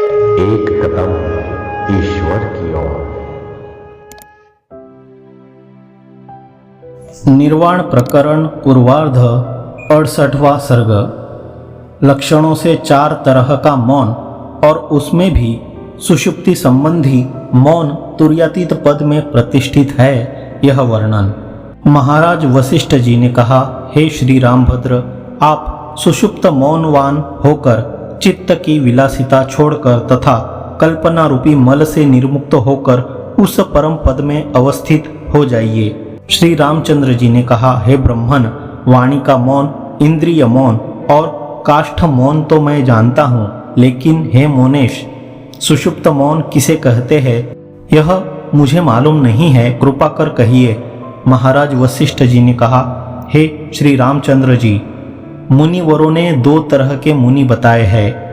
एक कदम ईश्वर की ओर। निर्वाण प्रकरण पूर्वार्ध 68वां सर्ग। लक्षणों से 4 तरह का मौन और उसमें भी सुषुप्ति संबंधी मौन तुर्यातीत पद में प्रतिष्ठित है, यह वर्णन। महाराज वशिष्ठ जी ने कहा, हे श्री रामभद्र, आप सुषुप्त मौनवान होकर चित्त की विलासिता छोड़कर तथा कल्पना रूपी मल से निर्मुक्त होकर उस परम पद में अवस्थित हो जाइए। श्री रामचंद्र जी ने कहा, हे ब्रह्मन, वाणी का मौन, इंद्रिय मौन और काष्ठ मौन तो मैं जानता हूँ, लेकिन हे मोनेश, सुषुप्त मौन किसे कहते हैं यह मुझे मालूम नहीं है, कृपा कर कहिए। महाराज वशिष्ठ जी ने कहा, हे श्री रामचंद्र जी, मुनिवरों ने 2 तरह के मुनि बताए हैं,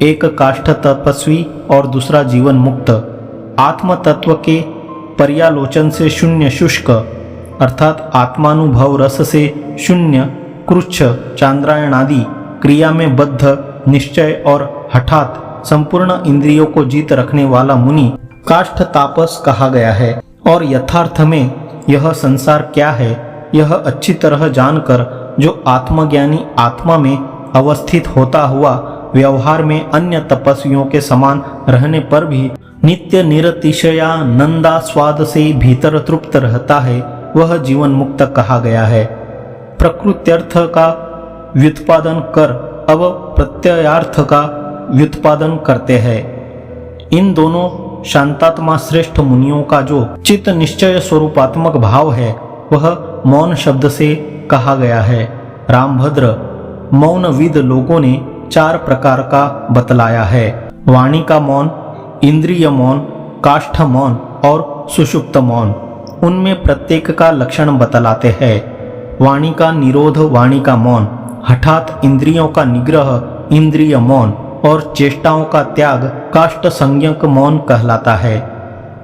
एक काष्ठ तपस्वी और दूसरा जीवन मुक्त। आत्म तत्व के पर्यालोचन से शून्य शुष्क अर्थात आत्मानुभव रस से शून्य कृच्छ चांद्रायण आदि क्रिया में बद्ध निश्चय और हठात संपूर्ण इंद्रियों को जीत रखने वाला मुनि काष्ठ तापस कहा गया है। और यथार्थ में यह संसार क्या है यह अच्छी तरह जानकर जो आत्मज्ञानी आत्मा में अवस्थित होता हुआ व्यवहार में अन्य तपस्वियों के समान रहने पर भी नित्य निरतिशयानंदास्वाद से भीतर तृप्त रहता है, वह जीवन मुक्त कहा गया है। प्रकृत्यर्थ का व्युत्पादन कर अब प्रत्ययार्थ का व्युत्पादन करते हैं। इन दोनों शांतात्मा श्रेष्ठ मुनियों का जो चित्त निश्चय स्वरूपात्मक भाव है वह मौन शब्द से कहा गया है। रामभद्र, मौनविद लोगों ने 4 प्रकार का बतलाया है, वाणी का मौन, इंद्रिय मौन, काष्ठ मौन और सुषुप्त मौन। उनमें प्रत्येक का लक्षण बतलाते हैं। वाणी का निरोध वाणी का मौन, हठात इंद्रियों का निग्रह इंद्रिय मौन और चेष्टाओं का त्याग काष्ठ संज्ञक मौन कहलाता है।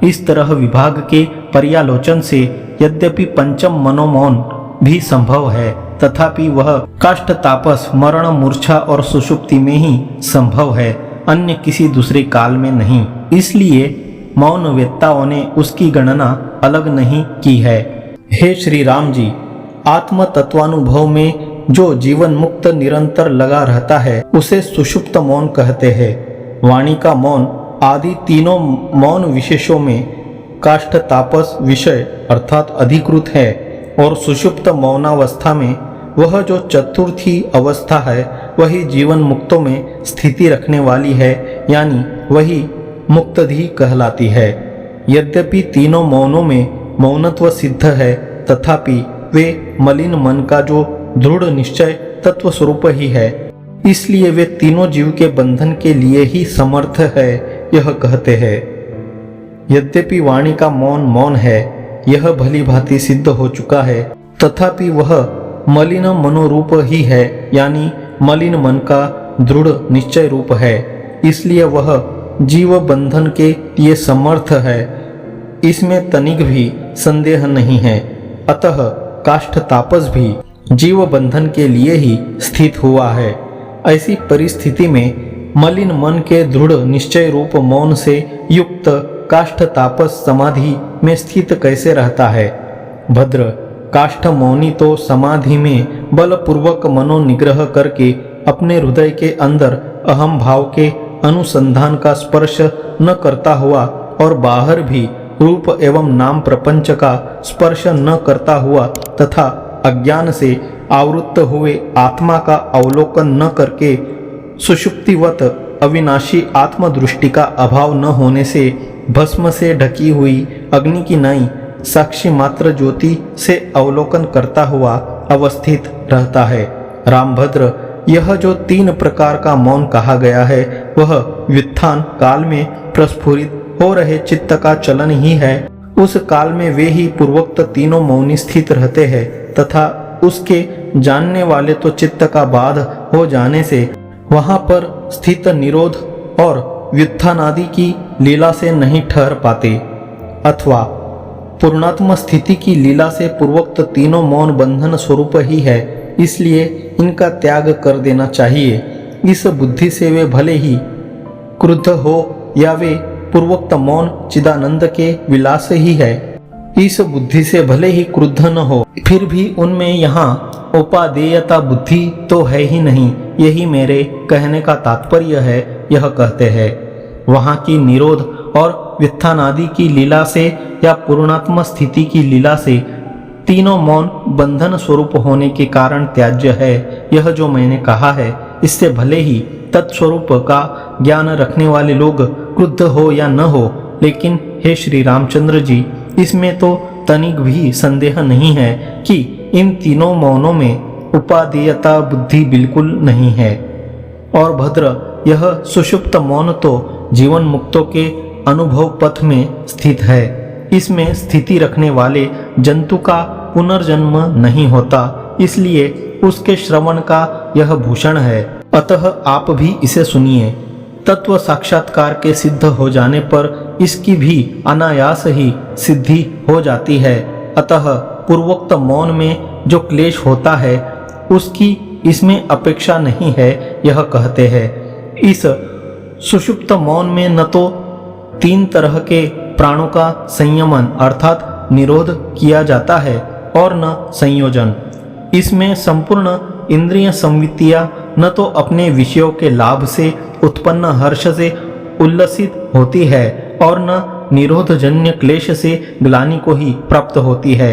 इस तरह विभाग के पर्यालोचन से यद्यपि पंचम मनोमौन भी संभव है, तथापि वह काष्ठ तापस मरण मूर्छा और सुषुप्ति में ही संभव है, अन्य किसी दूसरे काल में नहीं। इसलिए मौन वेत्ताओं ने उसकी गणना अलग नहीं की है। हे श्री राम जी, आत्म तत्वानुभव में जो जीवन मुक्त निरंतर लगा रहता है उसे सुषुप्त मौन कहते हैं। वाणी का मौन आदि तीनों मौन विशेषों में काष्ठ तापस विषय अर्थात अधिकृत है और सुषुप्त मौनावस्था में वह जो चतुर्थी अवस्था है वही जीवन मुक्तों में स्थिति रखने वाली है, यानी वही मुक्तधि कहलाती है। यद्यपि तीनों मौनों में मौनत्व सिद्ध है, तथापि वे मलिन मन का जो दृढ़ निश्चय तत्व स्वरूप ही है, इसलिए वे तीनों जीव के बंधन के लिए ही समर्थ है, यह कहते हैं। यद्यपि वाणी का मौन मौन है, यह भली भांति सिद्ध हो चुका है, तथापि वह मलिन मनोरूप ही है, यानी मलिन मन का दृढ़ निश्चय रूप है, इसलिए वह जीव बंधन के लिए समर्थ है, इसमें तनिक भी संदेह नहीं है। अतः काष्ठ तापस भी जीव बंधन के लिए ही स्थित हुआ है। ऐसी परिस्थिति में मलिन मन के दृढ़ निश्चय रूप मौन से युक्त काष्ठ तापस समाधि में स्थित कैसे रहता है? भद्र, काष्ठ मौनी तो समाधि में बलपूर्वक मनोनिग्रह करके अपने हृदय के अंदर अहम भाव के अनुसंधान का स्पर्श न करता हुआ और बाहर भी रूप एवं नाम प्रपंच का स्पर्श न करता हुआ तथा अज्ञान से आवृत्त हुए आत्मा का अवलोकन न करके सुषुप्तिवत अविनाशी आत्मदृष्टि का अभाव न होने से भस्म से ढकी हुई अग्नि की नाई साक्षी मात्र ज्योति से अवलोकन करता हुआ अवस्थित रहता है। रामभद्र, यह जो 3 प्रकार का मौन कहा गया है वह व्युत्थान काल में प्रस्फुरित हो रहे चित्त का चलन ही है। उस काल में वे ही पूर्वोक्त तीनों मौनी स्थित रहते हैं तथा उसके जानने वाले तो चित्त का बाध हो जाने से वहां पर स्थित निरोध और व्युत्थान आदि की लीला से नहीं ठहर पाते, अथवा पूर्णात्म स्थिति की लीला से पूर्वोक्त तीनों मौन बंधन स्वरूप ही है, इसलिए इनका त्याग कर देना चाहिए। इस बुद्धि से वे भले ही क्रुद्ध हो या वे पूर्वोक्त मौन चिदानंद के विलास ही है। इस बुद्धि से भले ही क्रुद्ध न हो, फिर भी उनमें यहाँ उपादेयता बुद्धि तो है ही नहीं। यही मेरे कहने का तात्पर्य है। यह कहते हैं वहाँ की निरोध और व्युत्थान आदि की लीला से या पूर्णात्म स्थिति की लीला से तीनों मौन बंधन स्वरूप होने के कारण त्याज्य है। यह जो मैंने कहा है, इससे भले ही तत्स्वरूप का ज्ञान रखने वाले लोग क्रुद्ध हो या न हो, लेकिन हे श्री रामचंद्र जी, इसमें तो तनिक भी संदेह नहीं है कि इन तीनों मौनों में उपादेयता बुद्धि बिल्कुल नहीं है। और भद्र, यह सुषुप्त मौन तो जीवन मुक्तों के अनुभव पथ में स्थित है। इसमें स्थिति रखने वाले जंतु का पुनर्जन्म नहीं होता, इसलिए उसके श्रवण का यह भूषण है। अतः आप भी इसे सुनिए। तत्व साक्षात्कार के सिद्ध हो जाने पर इसकी भी अनायास ही सिद्धि हो जाती है। अतः पूर्वोक्त मौन में जो क्लेश होता है उसकी इसमें अपेक्षा नहीं है। यह कहते हैं इस सुषुप्त मौन में न तो तीन तरह के प्राणों का संयमन अर्थात निरोध किया जाता है और न संयोजन। इसमें संपूर्ण इंद्रिय संवित्तियां न तो अपने विषयों के लाभ से उत्पन्न हर्ष से उल्लसित होती है और न निरोधजन्य क्लेश से ग्लानि को ही प्राप्त होती है।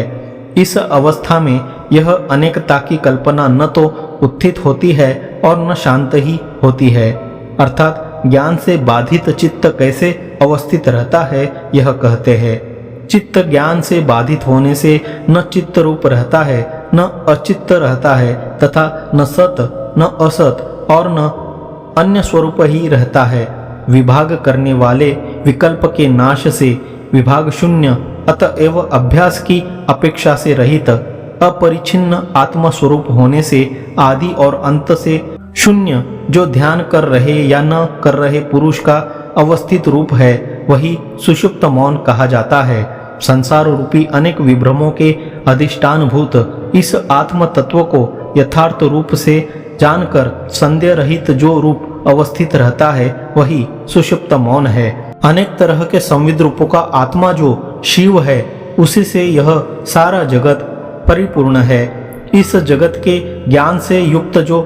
इस अवस्था में यह अनेकता की कल्पना न तो उत्थित होती है और न शांत ही होती है। अर्थात ज्ञान से बाधित चित्त कैसे अवस्थित रहता है, यह कहते हैं चित्त ज्ञान से बाधित होने से न चित्त रूप रहता है, न अचित्त रहता है, तथा न सत न असत और न अन्य स्वरूप ही रहता है। विभाग करने वाले विकल्प के नाश से विभाग शून्य, अतएव अभ्यास की अपेक्षा से रहित अपरिच्छिन्न आत्म स्वरूप होने से आदि और अंत से शून्य जो ध्यान कर रहे या न कर रहे पुरुष का अवस्थित रूप है, वही सुषुप्त मौन कहा जाता है। संसार रूपी अनेक विभ्रमों के अधिष्ठानभूत इस आत्म तत्व को यथार्थ रूप से जानकर संदेह रहित जो रूप अवस्थित रहता है, वही सुषुप्त मौन है। अनेक तरह के संविद रूपों का आत्मा जो शिव है, उसी से यह सारा जगत परिपूर्ण है। इस जगत के ज्ञान से युक्त जो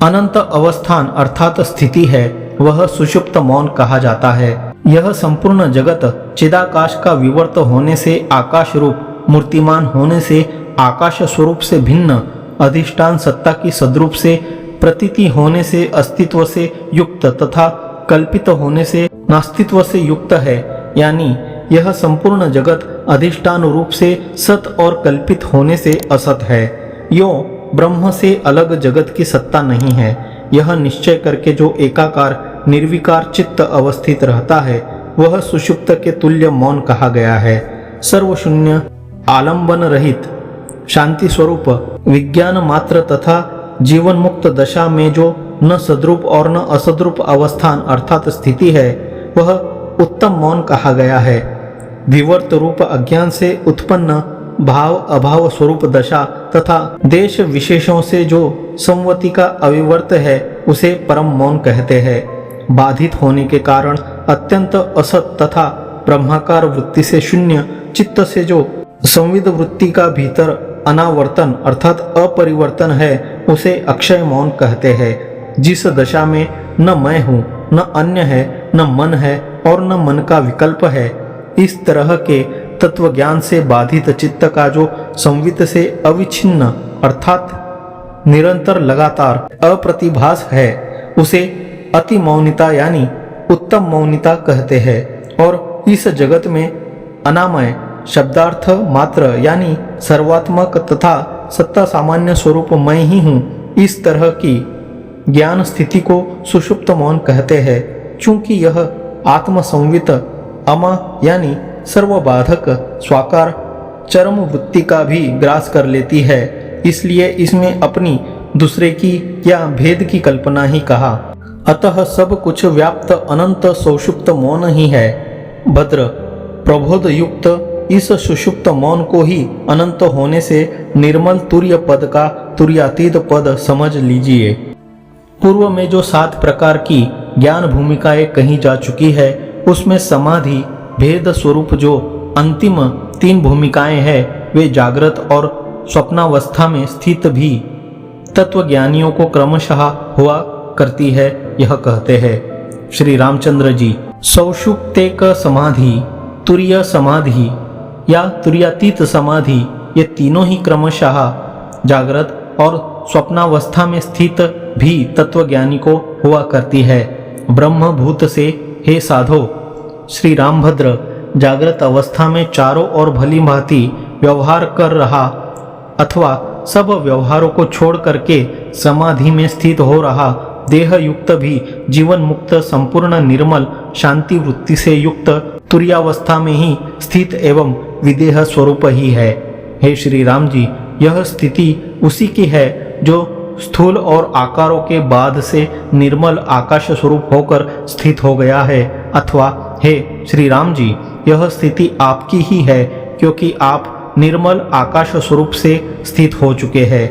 अनंत अवस्थान अर्थात स्थिति है, वह सुषुप्त मौन कहा जाता है। यह संपूर्ण जगत चिदाकाश का विवर्त होने से आकाश रूप, मूर्तिमान होने से आकाश स्वरूप से भिन्न, अधिष्ठान सत्ता की सद्रूप से प्रतीति होने से अस्तित्व से युक्त तथा कल्पित होने से नास्तित्व से युक्त है। यानी यह संपूर्ण जगत अधिष्ठान रूप से सत और कल्पित होने से असत है। यो ब्रह्म से अलग जगत की सत्ता नहीं है। यह निश्चय करके जो एकाकार निर्विकार चित्त अवस्थित रहता है, वह सुषुप्त के तुल्य मौन कहा गया है। सर्वशून्य, आलंबन रहित, शांति स्वरूप, विज्ञान मात्र तथा जीवन मुक्त दशा में जो न सद्रूप और न असद्रूप अवस्थान अर्थात स्थिति है, वह उत्तम मौन कहा गया है। विवर्त रूप अज्ञान से उत्पन्न भाव अभाव स्वरूप दशा तथा देश विशेषों से जो संवति का अविवर्त है, उसे परम मौन कहते हैं। बाधित होने के कारण अत्यंत असत तथा ब्रह्माकार वृत्ति से शून्य चित्त से जो संविद वृत्ति का भीतर अनावर्तन अर्थात अपरिवर्तन है, उसे अक्षय मौन कहते हैं। जिस दशा में न मैं हूँ, न अन्य है, न मन है और न मन का विकल्प है, इस तरह के तत्व ज्ञान से बाधित चित्त का जो संवित से अविच्छिन्न अर्थात निरंतर लगातार अप्रतिभास है, उसे अति मौनिता यानी उत्तम मौनिता कहते हैं। और इस जगत में अनामय शब्दार्थ मात्र यानी सर्वात्मक तथा सत्ता सामान्य स्वरूप मैं ही हूँ, इस तरह की ज्ञान स्थिति को सुषुप्त मौन कहते हैं। चूंकि यह आत्मसंवित अमा यानी सर्वबाधक स्वाकार चरम वृत्ति का भी ग्रास कर लेती है, इसलिए इसमें अपनी दूसरे की या भेद की कल्पना ही कहा। अतः सब कुछ व्याप्त अनंत सुषुप्त मौन ही है। भद्र, प्रबोध युक्त इस सुषुप्त मौन को ही अनंत होने से निर्मल तुर्य पद का तुर्यातीत पद समझ लीजिए। पूर्व में जो 7 प्रकार की ज्ञान भूमिकाएं कही जा चुकी है, उसमें समाधि भेद स्वरूप जो अंतिम 3 भूमिकाएं हैं वे जागृत और स्वप्नावस्था में स्थित भी तत्वज्ञानियों को क्रमशः हुआ करती है, यह कहते हैं श्री रामचंद्र जी। सौषुप्तेक समाधि, तुरीय समाधि या तुरीयातीत समाधि, ये तीनों ही क्रमशः जागृत और स्वप्नावस्था में स्थित भी तत्वज्ञानी को हुआ करती है। ब्रह्मभूत से हे साधो, श्री रामभद्र जागृत अवस्था में चारों ओर भली भांति व्यवहार कर रहा अथवा सब व्यवहारों को छोड़ करके समाधि में स्थित हो रहा देह युक्त भी जीवन मुक्त संपूर्ण निर्मल शांति वृत्ति से युक्त तुरीयावस्था में ही स्थित एवं विदेह स्वरूप ही है। हे श्री राम जी, यह स्थिति उसी की है जो स्थूल और आकारों के बाद से निर्मल आकाश स्वरूप होकर स्थित हो गया है, अथवा हे श्री राम जी, यह स्थिति आपकी ही है क्योंकि आप निर्मल आकाश स्वरूप से स्थित हो चुके हैं।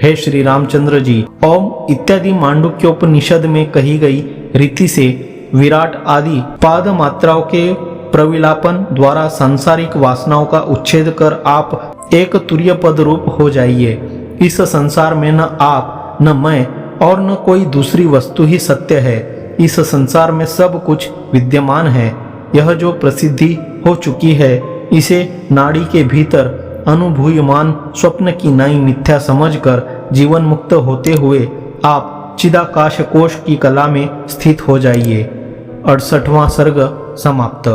हे श्री रामचंद्र जी, ओम इत्यादि मांडुक्योपनिषद में कही गई रीति से विराट आदि पाद मात्राओं के प्रविलापन द्वारा सांसारिक वासनाओं का उच्छेद कर आप एक तुरीय पद रूप हो जाइए। इस संसार में न आप, न मैं और न कोई दूसरी वस्तु ही सत्य है। इस संसार में सब कुछ विद्यमान है। यह जो प्रसिद्धि हो चुकी है, इसे नाड़ी के भीतर अनुभूयमान स्वप्न की नाई मिथ्या समझकर जीवन मुक्त होते हुए आप चिदाकाश कोश की कला में स्थित हो जाइए। 68वां सर्ग समाप्त।